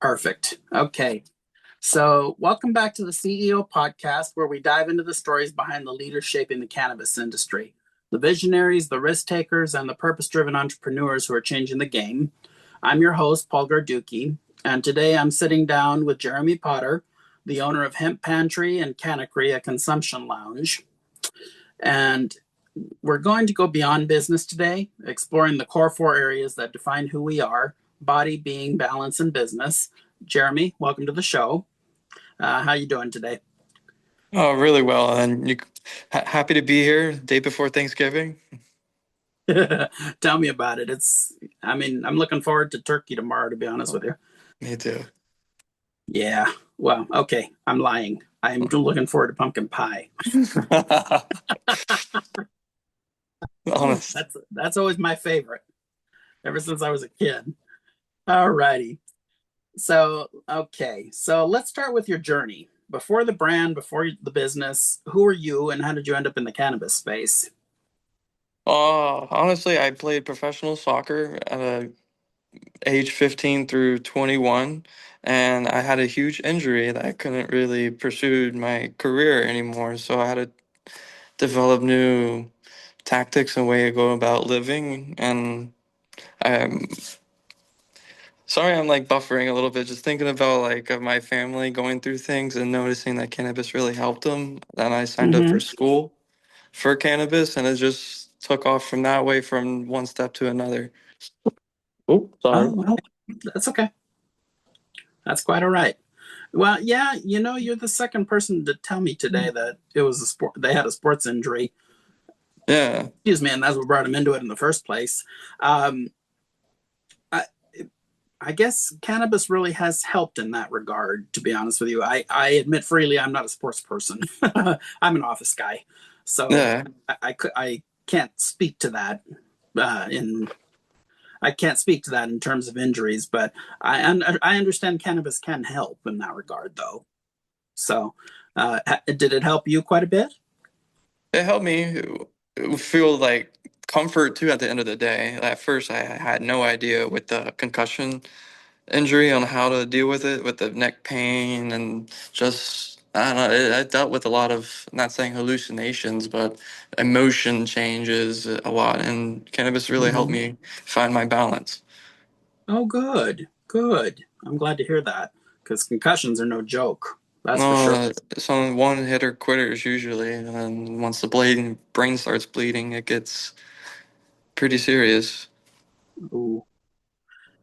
Perfect. Okay. So, welcome back to the CEO podcast, where we dive into the stories behind the leaders shaping the cannabis industry, the visionaries, the risk takers, and the purpose driven entrepreneurs who are changing the game. I'm your host, Paul Garducki, and today I'm sitting down with Jeremy Potter, the owner of Hemp Pantry and Cannakery, a consumption lounge. And we're going to go beyond business today, exploring the core four areas that define who we are: body, being, balance, and business. Jeremy, welcome to the show. How you doing today? Oh, really well. And happy to be here day before Thanksgiving. Tell me about it. I'm looking forward to turkey tomorrow, to be honest with you. Me too. Yeah. Well, okay. I'm lying. I'm looking forward to pumpkin pie. Honest. That's always my favorite, ever since I was a kid. All righty. So let's start with your journey. Before the brand, before the business, who are you and how did you end up in the cannabis space? Honestly, I played professional soccer at age 15 through 21, and I had a huge injury that I couldn't really pursue my career anymore. So I had to develop new tactics and way to go about living. And I'm sorry, I'm like buffering a little bit, just thinking about like of my family going through things and noticing that cannabis really helped them. Then I signed up for Mm-hmm. school for cannabis, and it just took off from that way, from one step to another. Oh, Oh, sorry. well, that's okay. That's quite all right. Well, yeah, you're the second person to tell me today that it was a sport. They had a sports injury. Yeah, Excuse me, and that's what brought him into it in the first place. Um, I, I guess cannabis really has helped in that regard. To be honest with you, I admit freely I'm not a sports person. I'm an office guy, so yeah, I can't speak to that in I can't speak to that in terms of injuries, but I understand cannabis can help in that regard, though. So, did it help you quite a bit? it helped me feel like comfort too at the end of the day. At first, I had no idea with the concussion injury on how to deal with the neck pain, and just I don't know. I dealt with a lot of, not saying hallucinations, but emotion changes a lot, and cannabis really helped Hmm. me find my balance. Oh, good, good. I'm glad to hear that because concussions are no joke. That's for sure. No, some one hitter quitters usually, and then once the bleeding brain starts bleeding, it gets pretty serious. Ooh,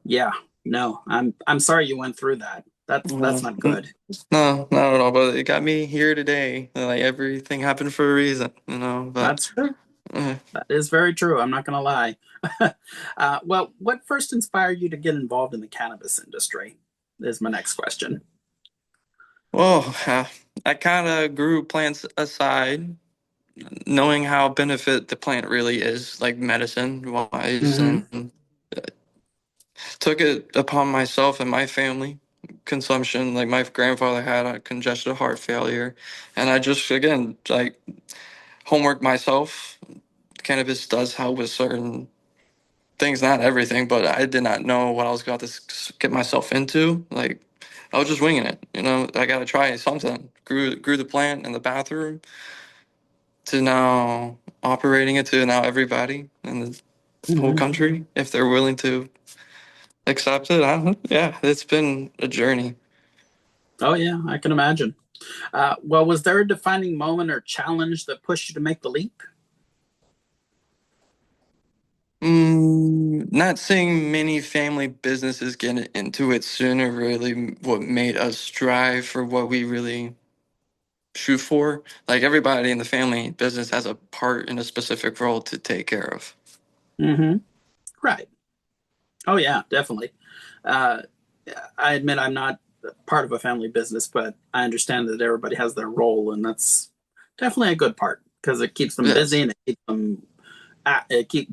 yeah. No, I'm sorry you went through that. That's Uh, not good. no, not at all. But it got me here today. Like everything happened for a reason, you know. But That's true. uh, That is very true. I'm not going to lie. Well, what first inspired you to get involved in the cannabis industry? Is my next question. well, I kind of grew plants aside, knowing how benefit the plant really is, like medicine wise, Hmm. and took it upon myself and my family consumption. Like my grandfather had a congestive heart failure, and I just again like homework myself. Cannabis does help with certain things, not everything, but I did not know what I was about to get myself into. Like I was just winging it, you know. I got to try something. Grew the plant in the bathroom to now operating it to now everybody in the whole Hmm. country if they're willing to accept it. Yeah, it's been a journey. Oh yeah, I can imagine. Well, was there a defining moment or challenge that pushed you to make the leap? Not seeing many family businesses get into it sooner really what made us strive for what we really shoot for. Like everybody in the family business has a part in a specific role to take care of. Hmm. Right. Oh yeah, definitely. Uh, I admit I'm not part of a family business, but I understand that everybody has their role, and that's definitely a good part because it keeps them busy Yes. and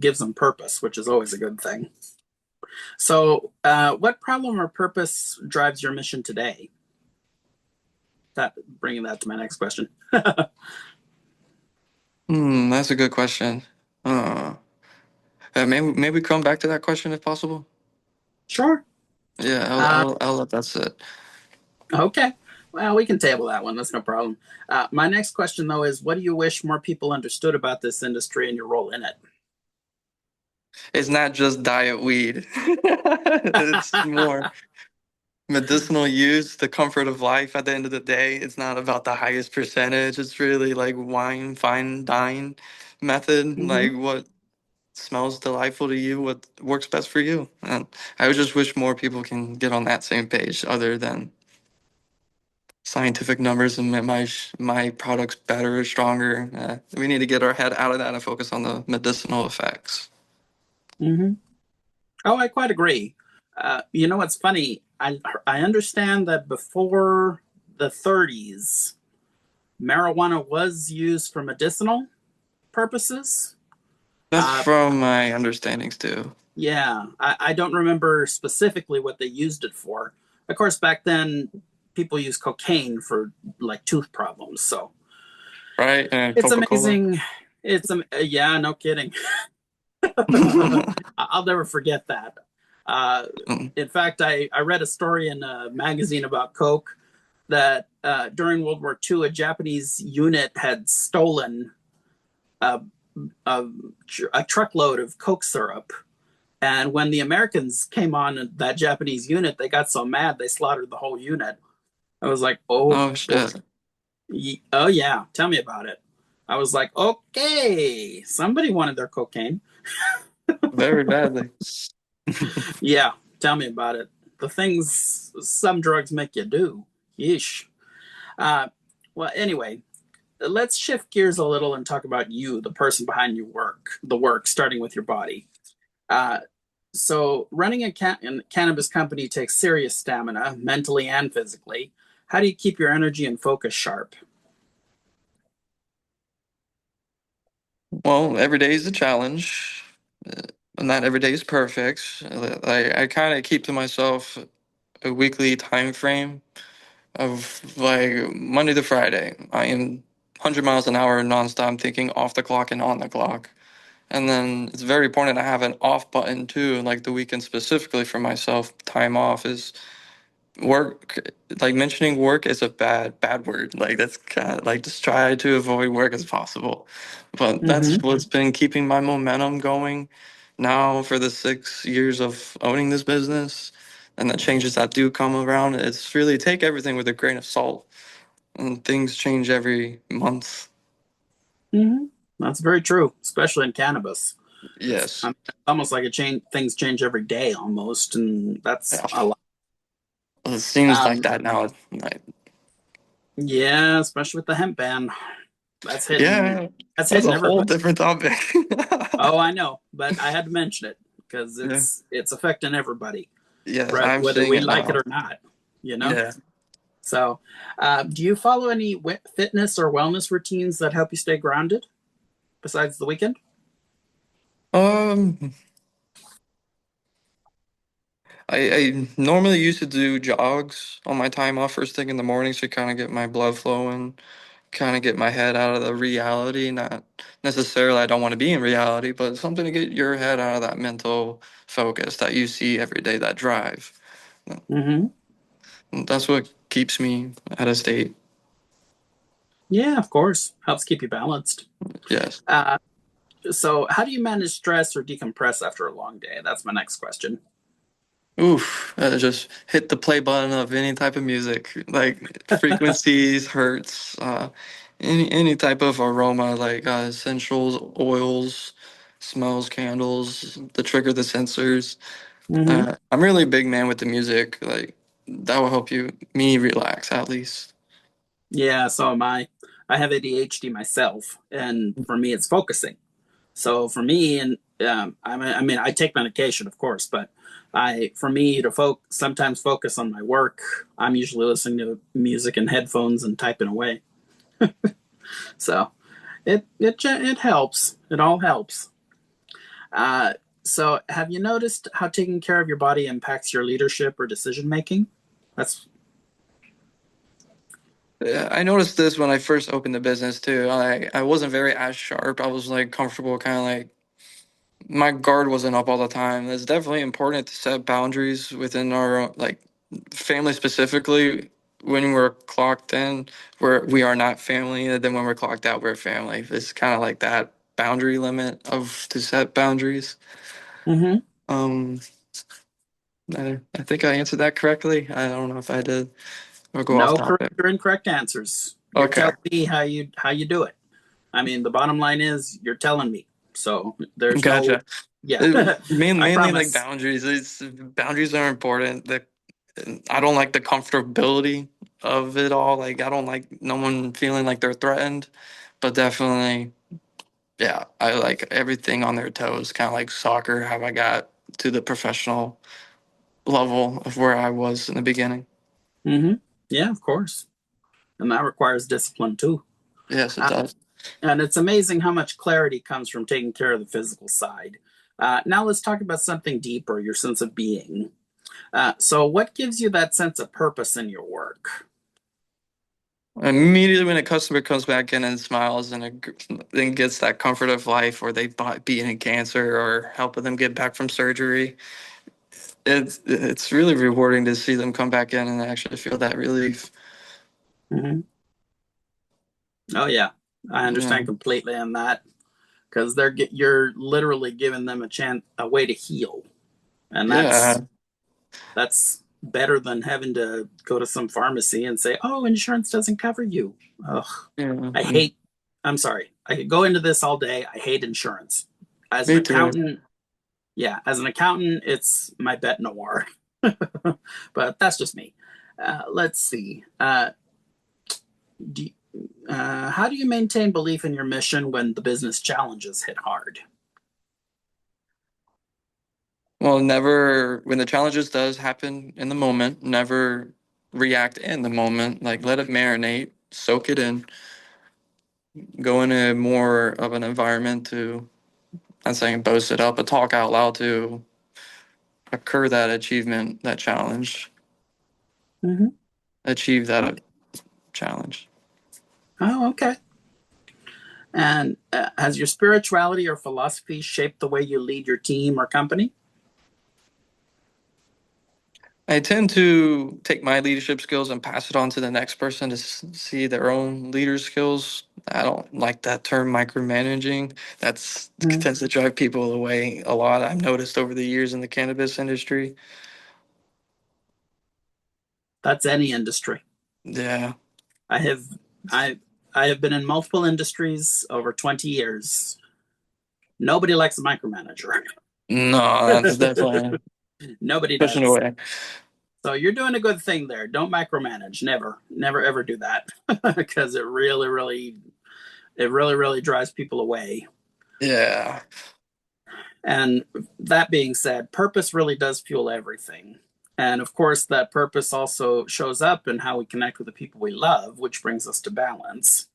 gives them purpose, which is always a good thing. So, what problem or purpose drives your mission today? That bringing that to my next question. That's a good question. Maybe come back to that question if possible. Sure. Yeah, Uh, I'll let that sit. okay. Well, we can table that one. That's no problem. My next question, though, is what do you wish more people understood about this industry and your role in it? It's not just diet weed. It's more medicinal use, the comfort of life at the end of the day. It's not about the highest percentage. It's really like wine, fine dine method, Hmm. like what smells delightful to you, what works best for you. And I would just wish more people can get on that same page other than scientific numbers and my product's better or stronger. We need to get our head out of that and focus on the medicinal effects. Hmm. Oh, I quite agree. You know what's funny? I understand that before the 30s, marijuana was used for medicinal purposes. That's Uh, from my understandings too. yeah, I don't remember specifically what they used it for. Of course, back then people used cocaine for like tooth problems. So Right? And it's Coca-Cola. amazing. Yeah, no kidding. I'll never forget that. Uh, Mm. in fact, I read a story in a magazine about Coke that during World War II, a Japanese unit had stolen a, a, a truckload of Coke syrup. And when the Americans came on that Japanese unit, they got so mad they slaughtered the whole unit. I was like, oh Oh boy. shit. Oh yeah, tell me about it. I was like, okay, somebody wanted their cocaine. Very badly. Yeah, tell me about it. The things some drugs make you do. Yeesh. Uh, well, anyway, let's shift gears a little and talk about you, the person behind your work, the work, starting with your body. Uh, so, running a cannabis company takes serious stamina, mentally and physically. How do you keep your energy and focus sharp? Well, every day is a challenge. Uh, Not every day is perfect. I kind of keep to myself a weekly time frame of like Monday to Friday. I am 100 miles an hour nonstop thinking off the clock and on the clock. And then it's very important to have an off button too, like the weekend specifically for myself. Time off is work. Like mentioning work is a bad word. Like that's kind of like just try to avoid work as possible. But that's Mm-hmm. what's been keeping my momentum going now for the 6 years of owning this business. And the changes that do come around, it's really take everything with a grain of salt. And things change every month. Mm-hmm. That's very true, especially in cannabis. Yes. It's almost like things change every day almost, and that's Yeah. a lot. It seems like Um, that now. Like, yeah, especially with the hemp ban. That's hitting. yeah, That's that's hitting a whole everybody. different topic. Oh, I know, but I had to mention it because Yeah. it's affecting everybody, Yes, right? I'm Whether seeing we it like it now. or not. You know. Yeah. So, do you follow any fitness or wellness routines that help you stay grounded besides the weekend? Um, I normally used to do jogs on my time off first thing in the morning to kind of get my blood flowing, kind of get my head out of the reality. Not necessarily I don't want to be in reality, but something to get your head out of that mental focus that you see every day, that drive. Mm-hmm. That's what keeps me at a state. Yeah, of course. Helps keep you balanced. Yes. Uh, so, how do you manage stress or decompress after a long day? That's my next question. Oof, just hit the play button of any type of music, like frequencies, hertz, any type of aroma, like essentials, oils, smells, candles, to trigger the sensors. Mm-hmm. I'm really a big man with the music. Like that will help me relax at least. Yeah, so am I. I have ADHD myself, and for me, it's focusing. So for me, and I mean, I take medication, of course, but for me to sometimes focus on my work, I'm usually listening to music and headphones and typing away. So it helps. It all helps. Uh, so have you noticed how taking care of your body impacts your leadership or decision making? That's Yeah, I noticed this when I first opened the business too. I wasn't very as sharp. I was like comfortable, kind of like my guard wasn't up all the time. It's definitely important to set boundaries within our like family specifically. When we're clocked in, we are not family, and then when we're clocked out, we're family. It's kind of like that boundary limit of to set boundaries. Hmm. Um, I think I answered that correctly. I don't know if I did. I'll go off No correct topic. or incorrect answers. You're Okay, telling me how you do it. I mean, the bottom line is you're telling me. So there's no, gotcha. yeah, I Mainly like promise. boundaries. Boundaries are important. I don't like the comfortability of it all. Like I don't like no one feeling like they're threatened, but definitely, yeah, I like everything on their toes. Kind of like soccer. How I got to the professional level of where I was in the beginning. Hmm. Yeah, of course. And that requires discipline too. Yes, it Uh, does. and it's amazing how much clarity comes from taking care of the physical side. Now let's talk about something deeper, your sense of being. So, what gives you that sense of purpose in your work? Immediately when a customer comes back in and smiles and gets that comfort of life, or they beating cancer or helping them get back from surgery, it's really rewarding to see them come back in and actually feel that relief. Hmm. Oh yeah, I Yeah, understand completely on that because you're literally giving them a way to heal, and yeah, that's better than having to go to some pharmacy and say, "Oh, insurance doesn't cover you." Ugh, yeah. I hate. I'm sorry. I could go into this all day. I hate insurance. As an Me too. accountant, yeah, as an accountant, it's my bet noir. But that's just me. Let's see. Do you, how do you maintain belief in your mission when the business challenges hit hard? Well, never when the challenges does happen in the moment, never react in the moment. Like let it marinate, soak it in, go into more of an environment to, not saying boast it up, but talk out loud to occur that achievement, that challenge, Mm-hmm. achieve that challenge. Oh, okay. And has your spirituality or philosophy shaped the way you lead your team or company? I tend to take my leadership skills and pass it on to the next person to see their own leader skills. I don't like that term micromanaging. That's Mhm. tends to drive people away a lot. I've noticed over the years in the cannabis industry. That's any industry. Yeah. I have I I have been in multiple industries over 20 years. Nobody likes a micromanager. No, that's definitely Nobody pushing does. away. So you're doing a good thing there. Don't micromanage. Never, never, ever do that because it really drives people away. Yeah. And that being said, purpose really does fuel everything. And of course, that purpose also shows up in how we connect with the people we love, which brings us to balance.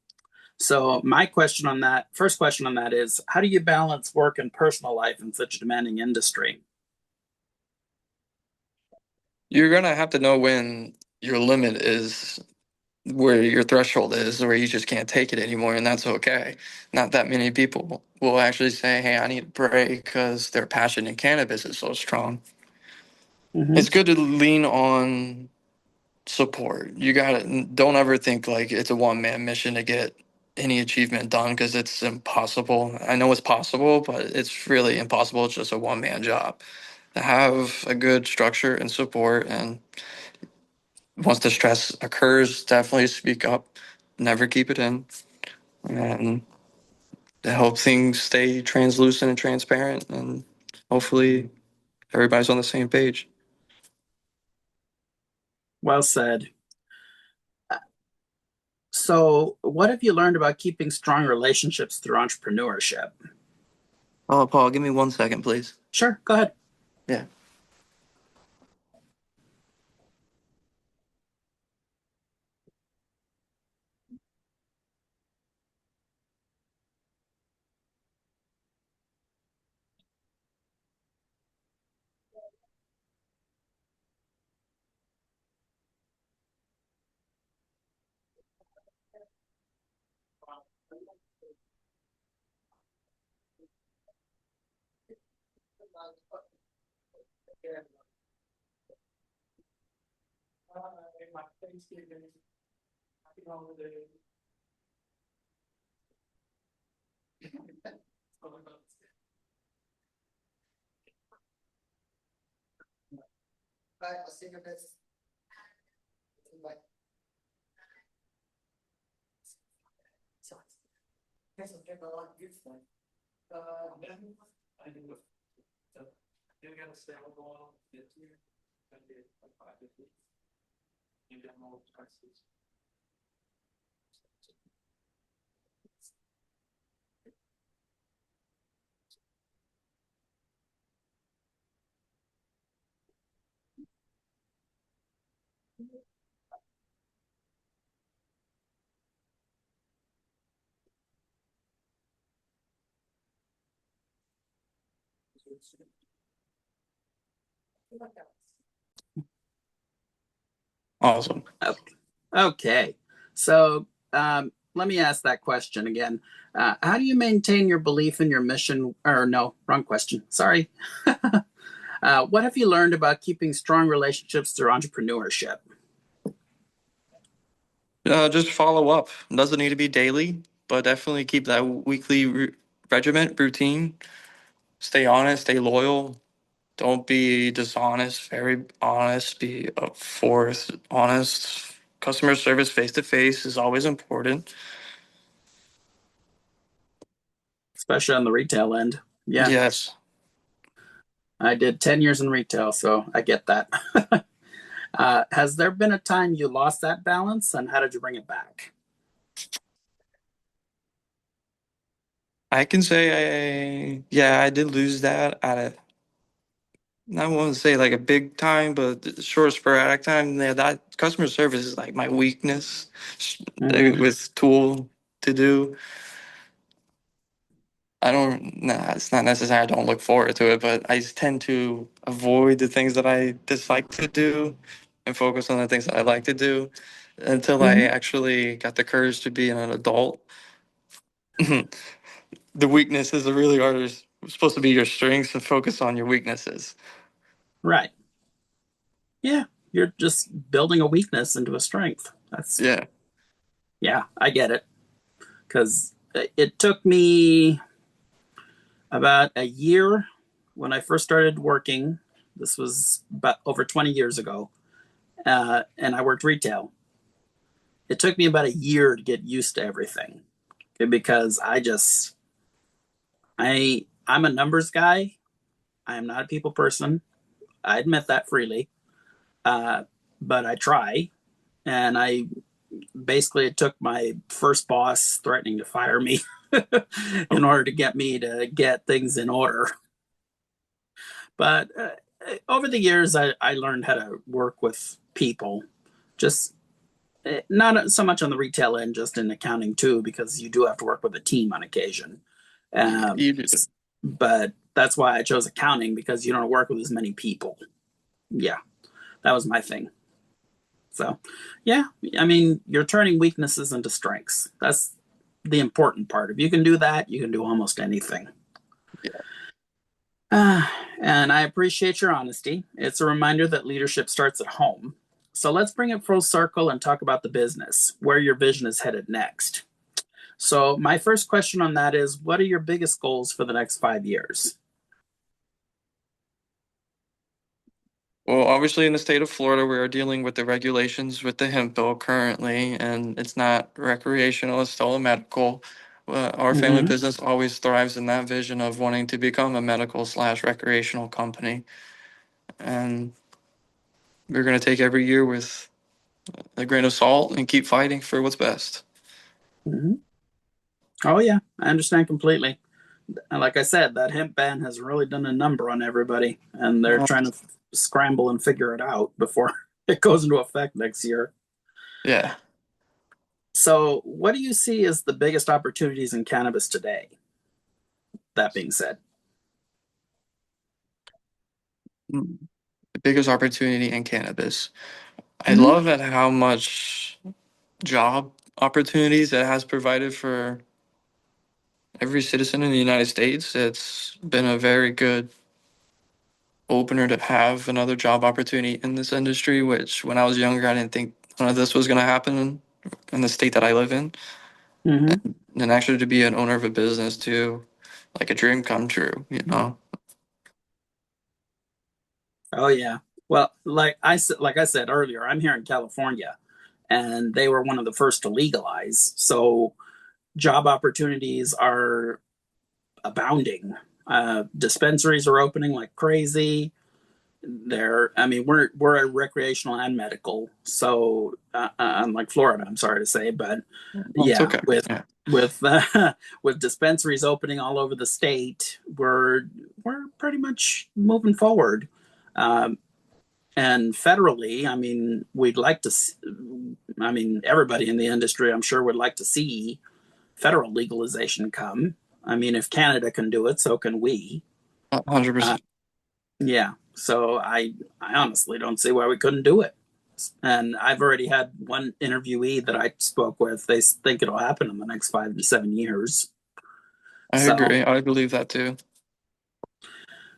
So, my question on that, first question on that is how do you balance work and personal life in such a demanding industry? You're gonna have to know when your limit is, where your threshold is, where you just can't take it anymore, and that's okay. Not that many people will actually say, "Hey, I need a break," because their passion in cannabis is so strong. Mm-hmm. It's good to lean on support. You gotta don't ever think like it's a one man mission to get any achievement done because it's impossible. I know it's possible, but it's really impossible. It's just a one man job. To have a good structure and support, and once the stress occurs, definitely speak up. Never keep it in, and to help things stay translucent and transparent, and hopefully everybody's on the same page. Well said. So, what have you learned about keeping strong relationships through entrepreneurship? Oh, Paul, give me 1 second, please. Sure, go ahead. Yeah. Awesome. Okay. So let me ask that question again. How do you maintain your belief in your mission? Or, no, wrong question. Sorry. What have you learned about keeping strong relationships through entrepreneurship? Just follow up. Doesn't need to be daily, but definitely keep that weekly regiment routine. Stay honest, stay loyal. Don't be dishonest. Very honest. Be forth, honest. Customer service face to face is always important. Especially on the retail end. Yeah, Yes. I did 10 years in retail, so I get that. Has there been a time you lost that balance, and how did you bring it back? I can say yeah, I did lose that at a, I won't say like a big time, but short sporadic time. Yeah, that customer service is like my weakness Hmm. with tool to do. I don't, nah, it's not necessary. I don't look forward to it, but I just tend to avoid the things that I dislike to do and focus on the things that I like to do until I Hmm. actually got the courage to be an adult. The weaknesses are really are supposed to be your strengths and focus on your weaknesses. Right. Yeah, you're just building a weakness into a strength. That's, Yeah. yeah, I get it. Because it took me about a year when I first started working. This was about over 20 years ago. And I worked retail. It took me about a year to get used to everything, okay, because I'm a numbers guy. I am not a people person. I admit that freely. Uh, but I try. And I basically, it took my first boss threatening to fire me in Oh, order to get me to get things in order. But over the years, I learned how to work with people. Just not so much on the retail end, just in accounting too, because you do have to work with a team on occasion. yeah, Um, you do. but that's why I chose accounting, because you don't work with as many people. Yeah, that was my thing. So, yeah, I mean, you're turning weaknesses into strengths. That's the important part. If you can do that, you can do almost anything. Yeah. Uh, and I appreciate your honesty. It's a reminder that leadership starts at home. So let's bring it full circle and talk about the business, where your vision is headed next. So, my first question on that is, what are your biggest goals for the next 5 years? Well, obviously, in the state of Florida, we are dealing with the regulations with the hemp bill currently, and it's not recreational, it's still a medical. Our family Mm-hmm. business always thrives in that vision of wanting to become a medical slash recreational company. And we're going to take every year with a grain of salt and keep fighting for what's best. Mm-hmm. Oh, yeah, I understand completely. And like I said, that hemp ban has really done a number on everybody, and they're Uh, trying to scramble and figure it out before it goes into effect next year. yeah. So, what do you see as the biggest opportunities in cannabis today? That being said, Mm. The biggest opportunity in cannabis. I mm-hmm. love at how much job opportunities it has provided for every citizen in the United States. It's been a very good opener to have another job opportunity in this industry, which when I was younger, I didn't think none of this was going to happen in the state that I live in. Hmm. And actually to be an owner of a business too, like a dream come true, you know? Oh yeah. Well, like I said earlier, I'm here in California, and they were one of the first to legalize. So job opportunities are abounding. Dispensaries are opening like crazy. I mean, we're a recreational and medical, so unlike Florida, I'm sorry to say, but Well, it's yeah, okay. Yeah, with with dispensaries opening all over the state, we're pretty much moving forward. Um, and federally, I mean, we'd like to. I mean, everybody in the industry, I'm sure, would like to see federal legalization come. I mean, if Canada can do it, so can we. Uh, 100%. yeah. So I honestly don't see why we couldn't do it. And I've already had one interviewee that I spoke with. They think it'll happen in the next 5 to 7 years. I So agree. I believe that too.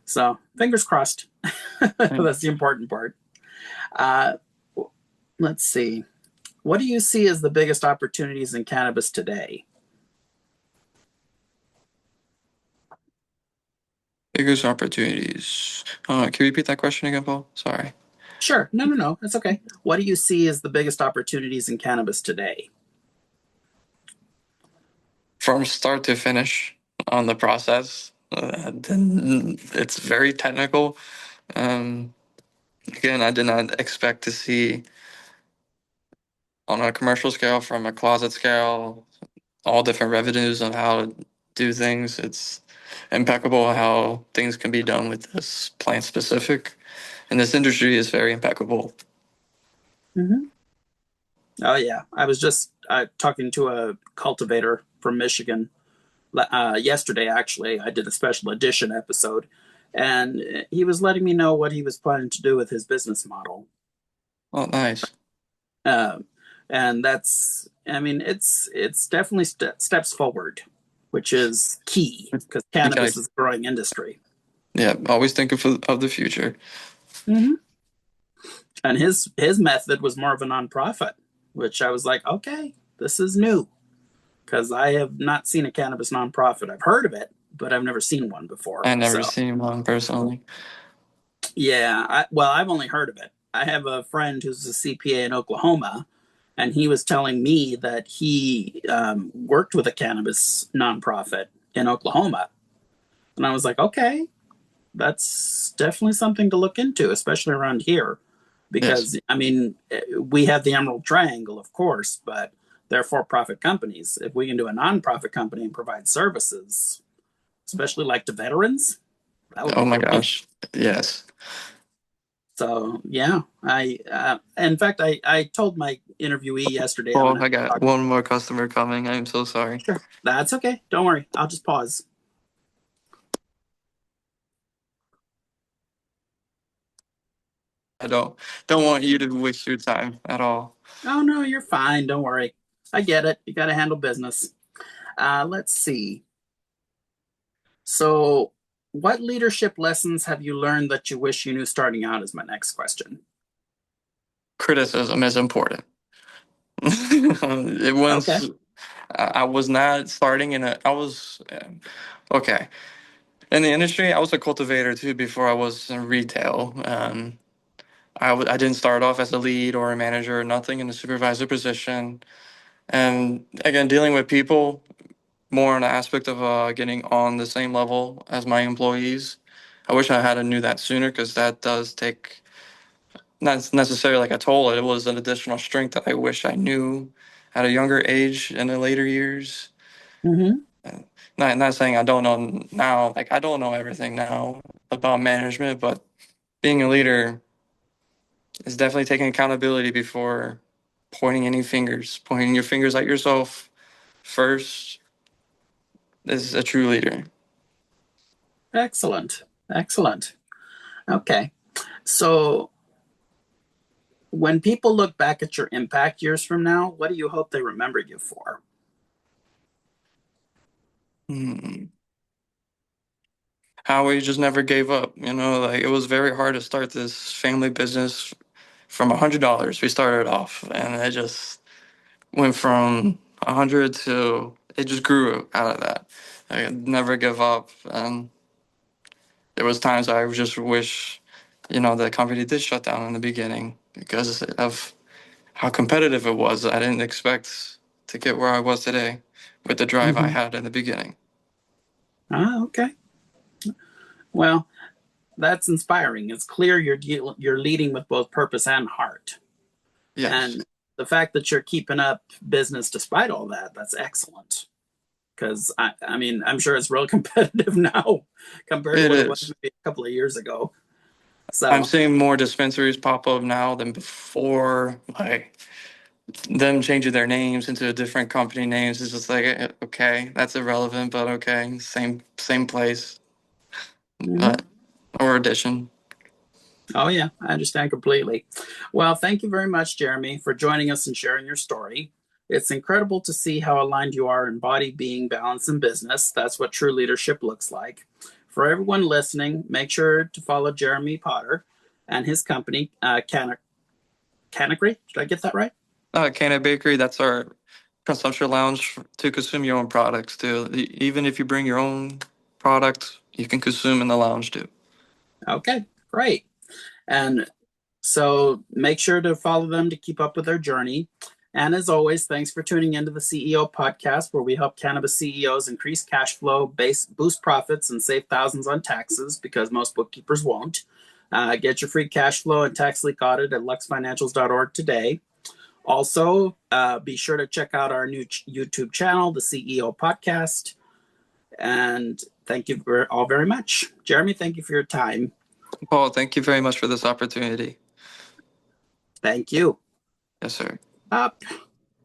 so fingers crossed. And That's the important part. Uh, let's see. What do you see as the biggest opportunities in cannabis today? biggest opportunities. Can you repeat that question again, Paul? Sorry. Sure. No, no, no. That's okay. What do you see as the biggest opportunities in cannabis today? From start to finish on the process, then it's very technical. Um, Again, I did not expect to see on a commercial scale from a closet scale all different revenues on how to do things. It's impeccable how things can be done with this plant specific. And this industry is very impeccable. Mm-hmm. Oh yeah, I was just talking to a cultivator from Michigan yesterday. Actually, I did a special edition episode, and he was letting me know what he was planning to do with his business model. Oh, nice. Uh, and that's, I mean, it's definitely steps forward, which is key because You gotta, cannabis is a growing industry. yeah, always think of the future. Mm-hmm. And his method was more of a nonprofit, which I was like, okay, this is new because I have not seen a cannabis nonprofit. I've heard of it, but I've never seen one before. I never So seen one personally. yeah, well, I've only heard of it. I have a friend who's a CPA in Oklahoma, and he was telling me that he worked with a cannabis nonprofit in Oklahoma, and I was like, okay, that's definitely something to look into, especially around here, Yes. because I mean, we have the Emerald Triangle, of course, but they're for-profit companies. If we can do a nonprofit company and provide services, especially like to veterans, that would Oh be my great. gosh. Yes. So yeah, I in fact I told my interviewee yesterday I'm Paul, going to I got talk. one more customer coming. I'm so sorry. Sure, that's okay. Don't worry. I'll just pause. I don't want you to waste your time at all. Oh no, you're fine. Don't worry. I get it. You got to handle business. Let's see. So, what leadership lessons have you learned that you wish you knew starting out? Is my next question. Criticism is important. It Okay. was I was not starting in a I was okay. In the industry, I was a cultivator too before I was in retail. I didn't start off as a lead or a manager or nothing in a supervisor position. And again, dealing with people more on the aspect of getting on the same level as my employees. I wish I had knew that sooner because that does take not necessarily like I told it. It was an additional strength that I wish I knew at a younger age in the later years. Mm-hmm. Not saying I don't know now. Like I don't know everything now about management, but being a leader is definitely taking accountability before pointing any fingers. Pointing your fingers at yourself first is a true leader. Excellent. Excellent. Okay. So, when people look back at your impact years from now, what do you hope they remember you for? Hmm. how we just never gave up. Like it was very hard to start this family business from $100. We started off, and it just went from 100 to it just grew out of that. I never give up, and there was times I just wish, the company did shut down in the beginning because of how competitive it was. I didn't expect to get where I was today with the drive I Hmm. had in the beginning. Ah, okay. Well, that's inspiring. It's clear you're leading with both purpose and heart, Yes, and the fact that you're keeping up business despite all that, that's excellent. Because I mean, I'm sure it's real competitive now compared to it what it was is. maybe a couple of years ago. I'm So, seeing more dispensaries pop up now than before. Like them changing their names into different company names is just like okay, that's irrelevant, but okay, same place, mhm. but or addition. Oh yeah, I understand completely. Well, thank you very much, Jeremy, for joining us and sharing your story. It's incredible to see how aligned you are in body, being, balance, and business. That's what true leadership looks like. For everyone listening, make sure to follow Jeremy Potter and his company, Cannakery. Did I get that right? Cannabakery, that's our consumption lounge to consume your own products too. Even if you bring your own product, you can consume in the lounge too. Okay, great. And so make sure to follow them to keep up with their journey. And as always, thanks for tuning into the CEO podcast, where we help cannabis CEOs increase cash flow, boost profits, and save thousands on taxes because most bookkeepers won't. Get your free cash flow and tax leak audit at luxfinancials.org today. Also, be sure to check out our new YouTube channel, the CEO podcast. And thank you all very much. Jeremy, thank you for your time. Paul, thank you very much for this opportunity. Thank you. Yes, sir. Up.